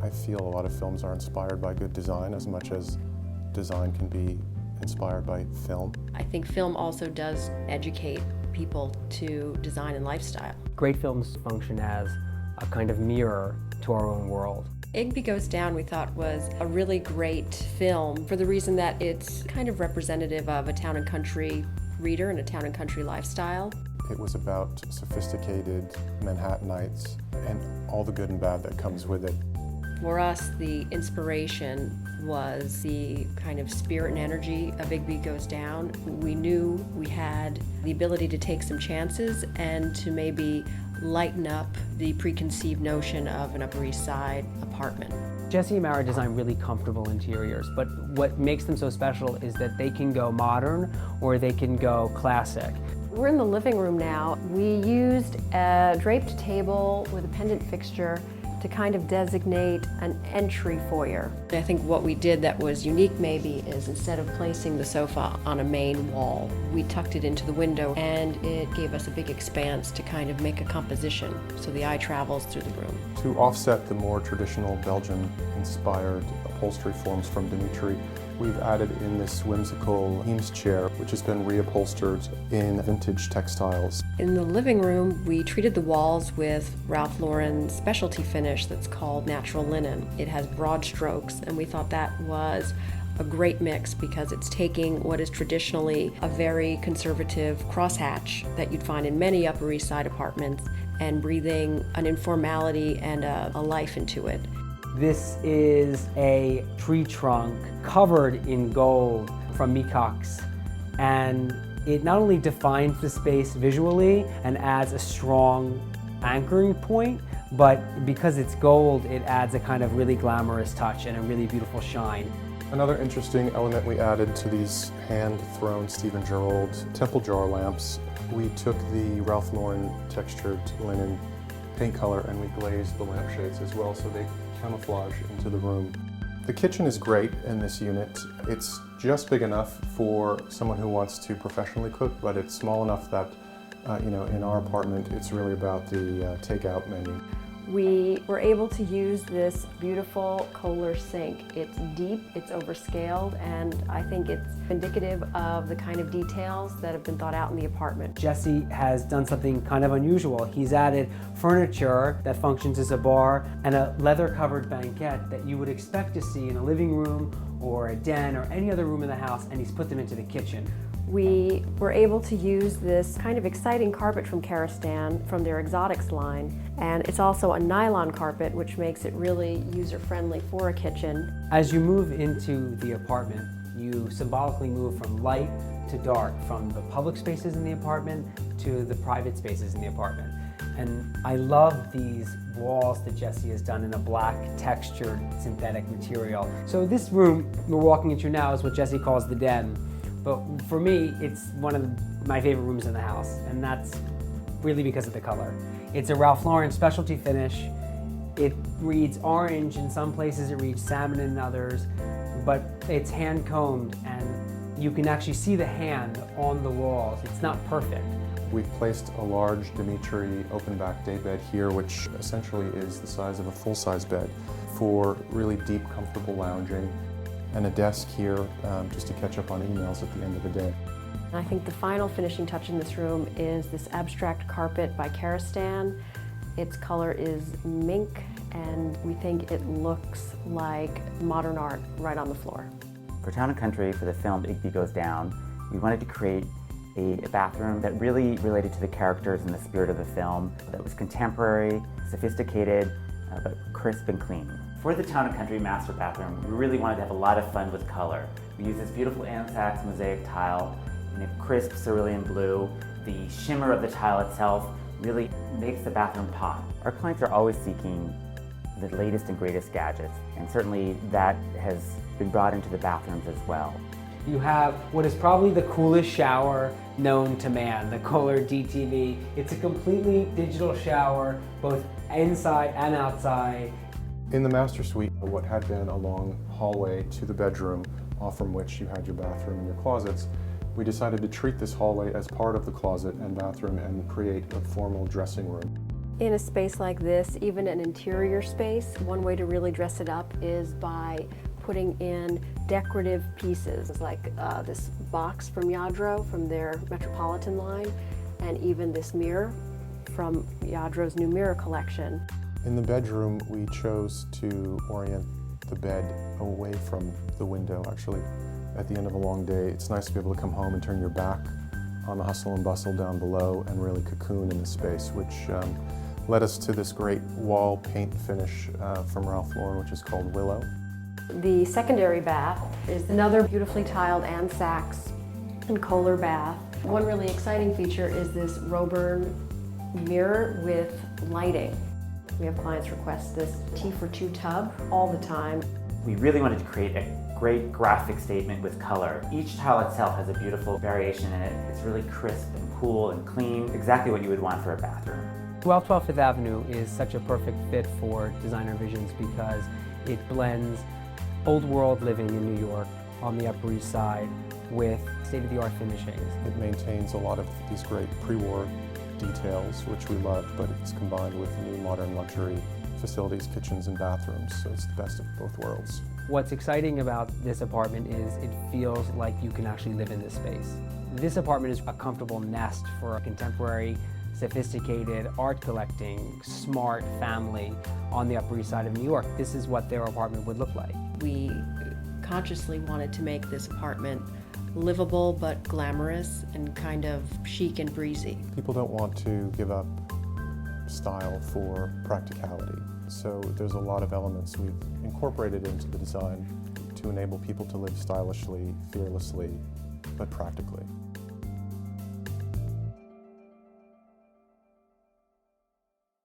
I feel a lot of films are inspired by good design as much as design can be inspired by film. I think film also does educate people to design and lifestyle. Great films function as a kind of mirror to our own world. Igby Goes Down, we thought, was a really great film for the reason that it's kind of representative of a town and country reader and a town and country lifestyle. It was about sophisticated Manhattanites and all the good and bad that comes with it. For us, the inspiration was the kind of spirit and energy of Igby Goes Down. We knew we had the ability to take some chances and to maybe lighten up the preconceived notion of an Upper East Side apartment. Jesse and Mara design really comfortable interiors, but what makes them so special is that they can go modern or they can go classic. We're in the living room now. We used a draped table with a pendant fixture to kind of designate an entry foyer. I think what we did that was unique maybe is instead of placing the sofa on a main wall, we tucked it into the window and it gave us a big expanse to kind of make a composition so the eye travels through the room. To offset the more traditional Belgian-inspired upholstery forms from Dimitri, we've added in this whimsical Eames chair, which has been reupholstered in vintage textiles. In the living room, we treated the walls with Ralph Lauren specialty finish that's called natural linen. It has broad strokes, and we thought that was a great mix because it's taking what is traditionally a very conservative crosshatch that you'd find in many Upper East Side apartments and breathing an informality and a life into it. This is a tree trunk covered in gold from Mecox, and it not only defines the space visually and adds a strong anchoring point, but because it's gold, it adds a kind of really glamorous touch and a really beautiful shine. Another interesting element we added to these hand-thrown Stephen Gerald temple jar lamps, we took the Ralph Lauren textured linen paint color and we glazed the lampshades as well so they camouflage into the room. The kitchen is great in this unit. It's just big enough for someone who wants to professionally cook, but it's small enough that, in our apartment, it's really about the takeout menu. We were able to use this beautiful Kohler sink. It's deep, it's overscaled, and I think it's indicative of the kind of details that have been thought out in the apartment. Jesse has done something kind of unusual. He's added furniture that functions as a bar and a leather-covered banquette that you would expect to see in a living room or a den or any other room in the house, and he's put them into the kitchen. We were able to use this kind of exciting carpet from Karastan from their exotics line, and it's also a nylon carpet, which makes it really user-friendly for a kitchen. As you move into the apartment, you symbolically move from light to dark, from the public spaces in the apartment to the private spaces in the apartment. And I love these walls that Jesse has done in a black textured synthetic material. So this room we're walking into now is what Jesse calls the den. But for me, it's one of my favorite rooms in the house, and that's really because of the color. It's a Ralph Lauren specialty finish. It reads orange in some places, it reads salmon in others, but it's hand combed and you can actually see the hand on the walls. It's not perfect. We've placed a large Dimitri open back daybed here, which essentially is the size of a full-size bed for really deep, comfortable lounging, and a desk here just to catch up on emails at the end of the day. I think the final finishing touch in this room is this abstract carpet by Karastan. Its color is mink, and we think it looks like modern art right on the floor. For Town and Country, for the film Igby Goes Down, we wanted to create a bathroom that really related to the characters and the spirit of the film, that was contemporary, sophisticated, but crisp and clean. For the Town and Country master bathroom, we really wanted to have a lot of fun with color. We used this beautiful Anthrax mosaic tile in a crisp cerulean blue. The shimmer of the tile itself really makes the bathroom pop. Our clients are always seeking the latest and greatest gadgets, and certainly that has been brought into the bathrooms as well. You have what is probably the coolest shower known to man, the Kohler DTV. It's a completely digital shower, both inside and outside. In the master suite, what had been a long hallway to the bedroom, off from which you had your bathroom and your closets, we decided to treat this hallway as part of the closet and bathroom and create a formal dressing room. In a space like this, even an interior space, one way to really dress it up is by putting in decorative pieces like this box from Lladró from their Metropolitan line, and even this mirror from Lladró's new mirror collection. In the bedroom, we chose to orient the bed away from the window. Actually, at the end of a long day, it's nice to be able to come home and turn your back on the hustle and bustle down below and really cocoon in the space, which led us to this great wall paint finish from Ralph Lauren, which is called Willow. The secondary bath is another beautifully tiled Anne Sachs and Kohler bath. One really exciting feature is this Roburn mirror with lighting. We have clients request this T for 2 tub all the time. We really wanted to create a great graphic statement with color. Each tile itself has a beautiful variation in it. It's really crisp and cool and clean, exactly what you would want for a bathroom. 1212 Fifth Avenue is such a perfect fit for Designer Visions because it blends old world living in New York on the Upper East Side with state-of-the-art finishings. It maintains a lot of these great pre-war details, which we love, but it's combined with new modern luxury facilities, kitchens and bathrooms, so it's the best of both worlds. What's exciting about this apartment is it feels like you can actually live in this space. This apartment is a comfortable nest for a contemporary, sophisticated, art collecting, smart family on the Upper East Side of New York. This is what their apartment would look like. We consciously wanted to make this apartment livable but glamorous and kind of chic and breezy. People don't want to give up style for practicality, so there's a lot of elements we've incorporated into the design to enable people to live stylishly, fearlessly, but practically.